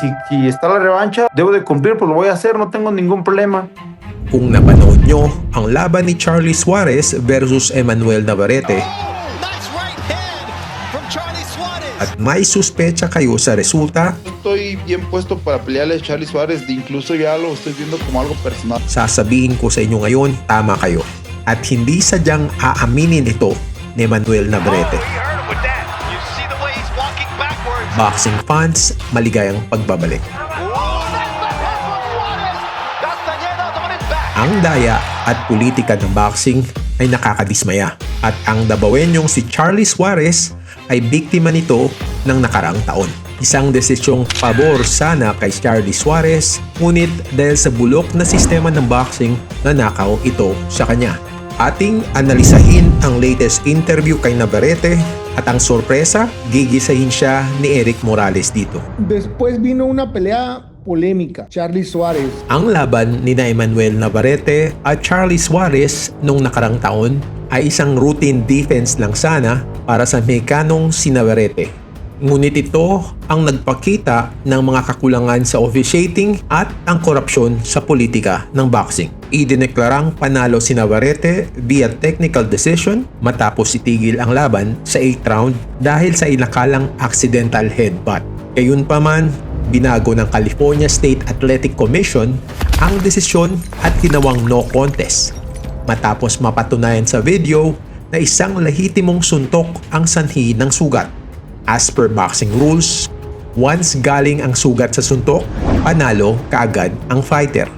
Si está la revancha, debo de cumplir, pues lo voy a hacer, no tengo ningún problema. Kung napanood nyo ang laban ni Charlie Suarez versus Emmanuel Navarrete Nice right hand from Charlie Suarez. at may suspecha kayo sa resulta, Estoy bien puesto para pelearle a Charlie Suarez, incluso ya lo estoy viendo como algo personal. sasabihin ko sa inyo ngayon, tama kayo. At hindi sadyang aaminin ito ni Emmanuel Navarrete. You see the way he's walking backwards. Boxing fans, maligayang pagbabalik. Castañeda on his back. Ang daya at politika ng boxing ay nakakadismaya. At ang dabawenyong si Charlie Suarez ay biktima nito ng nakaraang taon. Isang desisyong pabor sana kay Charlie Suarez, ngunit dahil sa bulok na sistema ng boxing, nanakaw ito sa kanya. Ating analisahin ang latest interview kay Navarrete at ang sorpresa, gigisahin siya ni Eric Morales dito. Después vino una pelea polémica, Charlie Suarez. Ang laban ni Emmanuel Navarrete at Charlie Suarez nung nakarang taon ay isang routine defense lang sana para sa Mexicanong si Navarrete. Ngunit ito ang nagpakita ng mga kakulangan sa officiating at ang korupsyon sa politika ng boxing. Idineklarang panalo si Navarrete via technical decision matapos itigil ang laban sa 8th round dahil sa inakalang accidental headbutt. Gayunpaman, binago ng California State Athletic Commission ang desisyon at ginawang no contest matapos mapatunayan sa video na isang lehitimong suntok ang sanhi ng sugat. As per boxing rules, once galing ang sugat sa suntok, panalo kaagad ang fighter.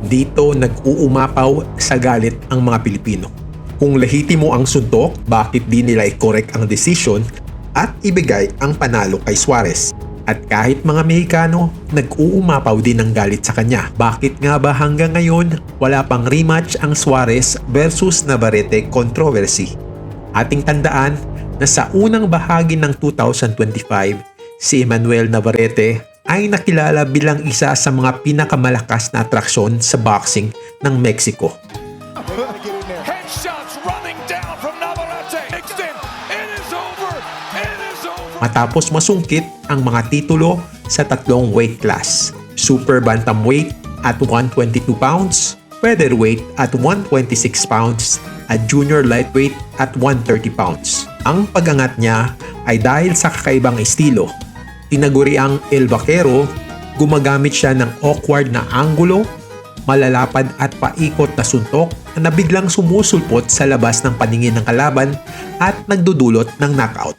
Dito nag-uumapaw sa galit ang mga Pilipino. Kung lehitimo ang suntok, bakit di nila i-correct ang decision at ibigay ang panalo kay Suarez? At kahit mga Mexicano, nag-uumapaw din ng galit sa kanya. Bakit nga ba hanggang ngayon wala pang rematch ang Suarez versus Navarrete controversy? Ating tandaan na sa unang bahagi ng 2025, si Emmanuel Navarrete ay nakilala bilang isa sa mga pinakamalakas na atraksyon sa boxing ng Mexico. Headshots running down from Navarrete. Extend. It is over. It is over. Matapos masungkit ang mga titulo sa tatlong weight class: Super Bantamweight at 122 pounds, Featherweight at 126 pounds, at Junior Lightweight at 130 pounds. Ang pag-angat niya ay dahil sa kakaibang estilo. Tinaguri ang El Vaquero, gumagamit siya ng awkward na anggulo, malalapad at paikot na suntok na biglang sumusulpot sa labas ng paningin ng kalaban at nagdudulot ng knockout.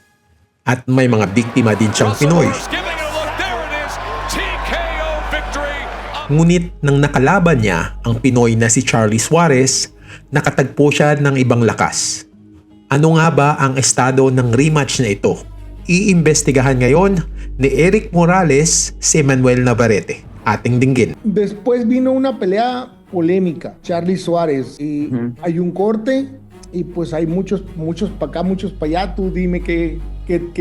At may mga biktima din siyang Pinoy. Giving it a look. There it is. TKO victory. Ngunit nang nakalaban niya ang Pinoy na si Charlie Suarez, nakatagpo siya ng ibang lakas. Ano nga ba ang estado ng rematch na ito? Iimbestigahan ngayon ni Eric Morales si Emmanuel Navarrete. Ating dinggin. Después vino una pelea polémica, Charlie Suarez. Y hay un corte y pues hay muchos para acá, muchos para allá. Tú dime qué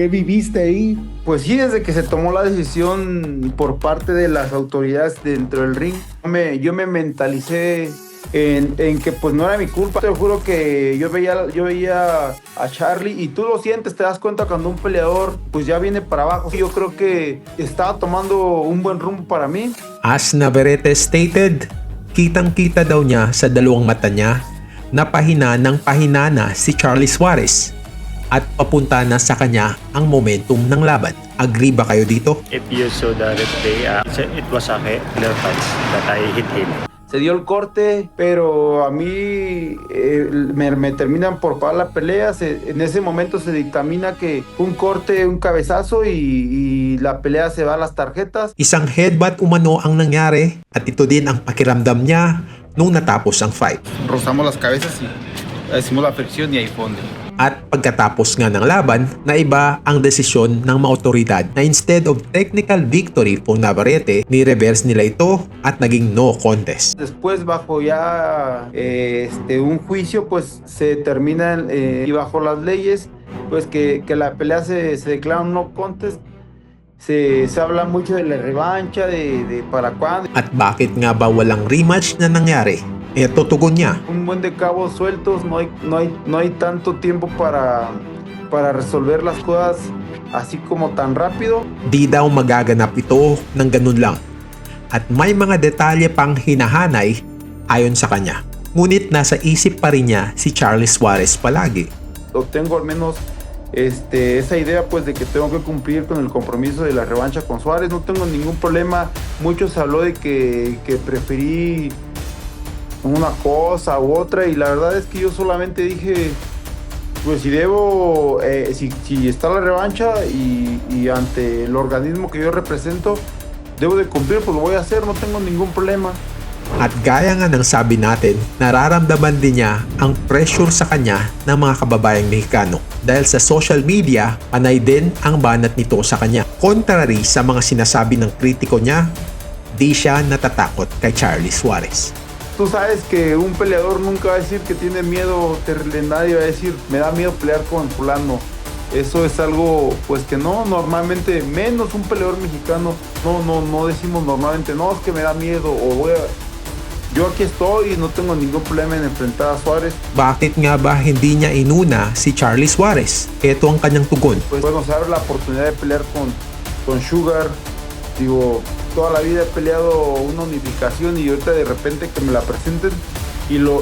viviste ahí. Pues sí, desde que se tomó la decisión por parte de las autoridades dentro del ring, yo me mentalicé en que pues no era mi culpa. Te juro que yo veía a Charlie y tú lo sientes, te das cuenta cuando un peleador pues ya viene para abajo. Yo creo que estaba tomando un buen rumbo para mí. As Navarrete stated, kitang-kita daw niya sa dalawang mata niya na pahina ng pahina na si Charlie Suarez at papunta na sa kanya ang momentum ng laban. Agree ba kayo dito? If you saw the replay, it was a clear punch that I hit him. Se dio el corte, pero a mí me terminan por parar la pelea. En ese momento se dictamina que un corte, un cabezazo y la pelea se va a las tarjetas. Isang headbutt umano ang nangyari at ito din ang pakiramdam niya nung natapos ang fight. Rozamos las cabezas y hicimos la fricción y ahí fonde. At pagkatapos nga ng laban, naiba ang desisyon ng mga otoridad na instead of technical victory for Navarrete, ni-reverse nila ito at naging no contest. Después bajo ya un juicio pues se termina y bajo las leyes pues que la pelea se declara un no contest. Se habla mucho de la revancha, de para cuándo. At bakit nga ba walang rematch na nangyari? Ito tugon niya. Un buen de cabos sueltos, no hay tanto tiempo para para resolver las cosas así como tan rápido. Di daw magaganap ito ng ganun lang. At may mga detalye pang hinahanay ayon sa kanya. Ngunit nasa isip pa rin niya si Charles Suarez palagi. O tengo al menos esa idea pues de que tengo que cumplir con el compromiso de la revancha con Suárez. No tengo ningún problema. Muchos habló de que preferí una cosa u otra, y la verdad es que yo solamente dije, pues si debo, si está la revancha y ante el organismo que yo represento debo de cumplir, pues lo voy a hacer, no tengo ningún problema. At gaya nga ng sabi natin, nararamdaman din niya ang pressure sa kanya ng mga kababayang Mexicano. Dahil sa social media, panay din ang banat nito sa kanya. Contrary sa mga sinasabi ng kritiko niya, di siya natatakot kay Charlie Suarez. Tú sabes que un peleador nunca va a decir que tiene miedo, nadie va a decir, me da miedo pelear con fulano. Eso es algo, pues que no, normalmente, menos un peleador mexicano, no decimos normalmente, no, es que me da miedo, o yo aquí estoy y no tengo ningún problema en enfrentar a Suárez. Bakit nga ba hindi niya inuna si Charlie Suarez? Ito ang kanyang tugon. Pues bueno, se abre la oportunidad de pelear con Sugar. Digo, toda la vida he peleado una unificación y ahorita de repente que me la presenten, y lo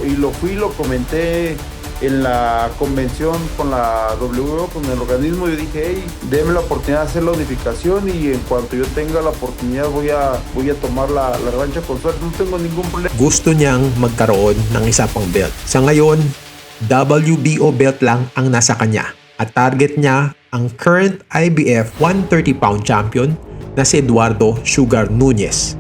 comenté en la convención con la WBO, con el organismo. Yo dije, hey, déme la oportunidad de hacer la unificación, y en cuanto yo tenga la oportunidad voy a tomar la revancha con Suárez. No tengo ningún problema. Gusto niyang magkaroon ng isa pang belt. Sa ngayon, WBO belt lang ang nasa kanya. At target niya ang current IBF 130-pound champion na si Eduardo Sugar Nunes.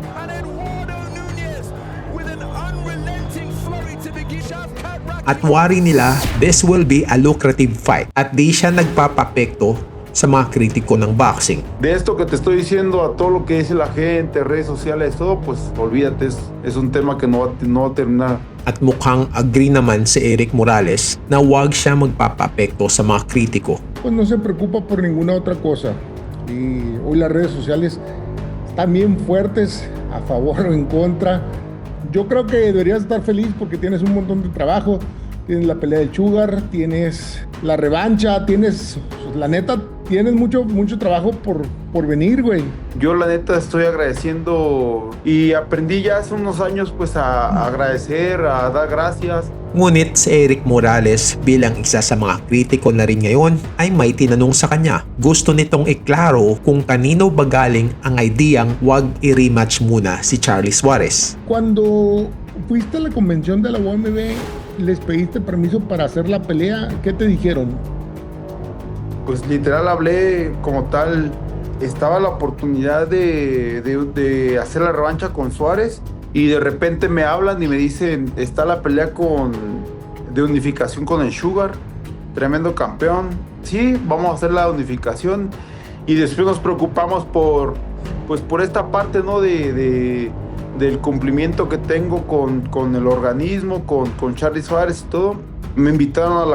At worry nila, this will be a lucrative fight. At di siya nagpapapekto sa mga kritiko ng boxing. De esto que te estoy diciendo, a todo lo que dice la gente, redes sociales, todo, pues olvídate, es un tema que no va a terminar. At mukhang agree naman si Eric Morales na huwag siya magpapapekto sa mga kritiko. Pues no se preocupa por ninguna otra cosa. Y hoy las redes sociales están bien fuertes, a favor o en contra. Yo creo que deberías estar feliz porque tienes un montón de trabajo. Tienes la pelea de Sugar, tienes la revancha, tienes, la neta, tienes mucho trabajo por venir, güey. Yo la neta estoy agradeciendo, y aprendí ya hace unos años pues a agradecer, a dar gracias. Ngunit si Eric Morales bilang isa sa mga kritiko na rin ngayon ay may tinanong sa kanya. Gusto nitong iklaro kung kanino ba galing ang ideyang wag i-rematch muna si Charlie Suarez. Cuando fuiste a la convención de la OMB, ¿les pediste permiso para hacer la pelea? ¿Qué te dijeron? Pues literal hablé como tal, estaba la oportunidad de hacer la revancha con Suárez, y de repente me hablan y me dicen, está la pelea de unificación con el Sugar, tremendo campeón. Sí, vamos a hacer la unificación, y después nos preocupamos por esta parte, ¿no? Del cumplimiento que tengo con el organismo, con Charlie Suárez y todo. Me invitaron a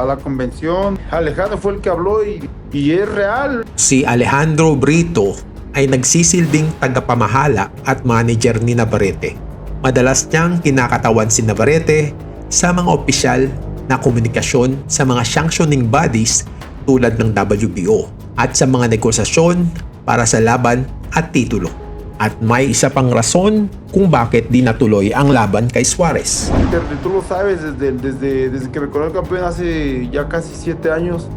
la convención. Alejandro fue el que habló, y es real. Si Alejandro Brito ay nagsisilbing tagapamahala at manager ni Navarrete. Madalas niyang kinakatawan si Navarrete sa mga opisyal na komunikasyon sa mga sanctioning bodies tulad ng WBO at sa mga negosasyon para sa laban at titulo. At may isa pang rason kung bakit di natuloy ang laban kay Suarez. Tú lo sabes, desde que me coronó campeón hace ya casi 7 años,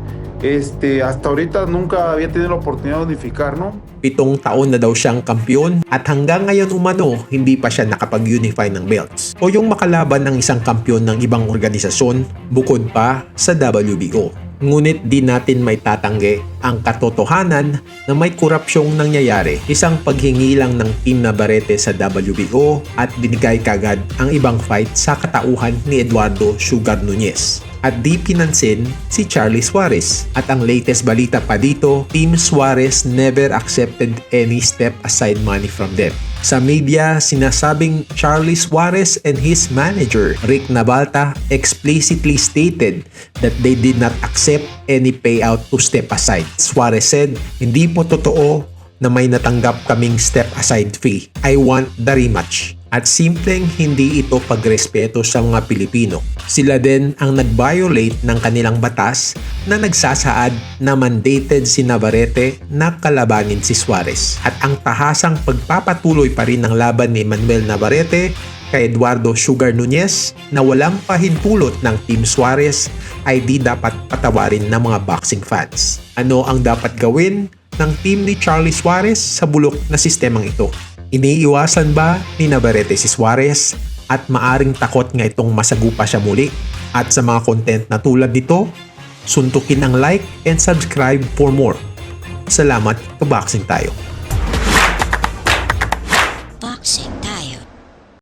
hasta ahorita nunca había tenido la oportunidad de unificar, ¿no? 7 taon na daw siyang kampiyon at hanggang ngayon umano hindi pa siya nakapag-unify ng belts o yung makalaban ng isang kampiyon ng ibang organisasyon bukod pa sa WBO. Ngunit di natin may tatanggi ang katotohanan na may korupsyong nangyayari. Isang paghingi lang ng Team Navarrete sa WBO at binigay kagad ang ibang fight sa katauhan ni Eduardo Sugar Nunes. At di pinansin si Charlie Suarez. At ang latest balita pa dito, Team Suarez never accepted any step aside money from them. Sa media, sinasabing Charlie Suarez and his manager, Rick Nabalta, explicitly stated that they did not accept any payout to step aside. Suarez said, hindi po totoo na may natanggap kaming step aside fee. I want the rematch. At simpleng hindi ito pagrespeto sa mga Pilipino. Sila din ang nag-violate ng kanilang batas na nagsasaad na mandated si Navarrete na kalabanin si Suarez. At ang tahasang pagpapatuloy pa rin ng laban ni Manuel Navarrete kay Eduardo Sugar Nunez na walang pahintulot ng Team Suarez ay di dapat patawarin ng mga boxing fans. Ano ang dapat gawin ng team ni Charlie Suarez sa bulok na sistemang ito? Iniiwasan ba ni Navarrete si Suarez at maaring takot nga itong masagupa siya muli? At sa mga content na tulad nito, suntukin ang like and subscribe for more. Salamat, kaboxing tayo!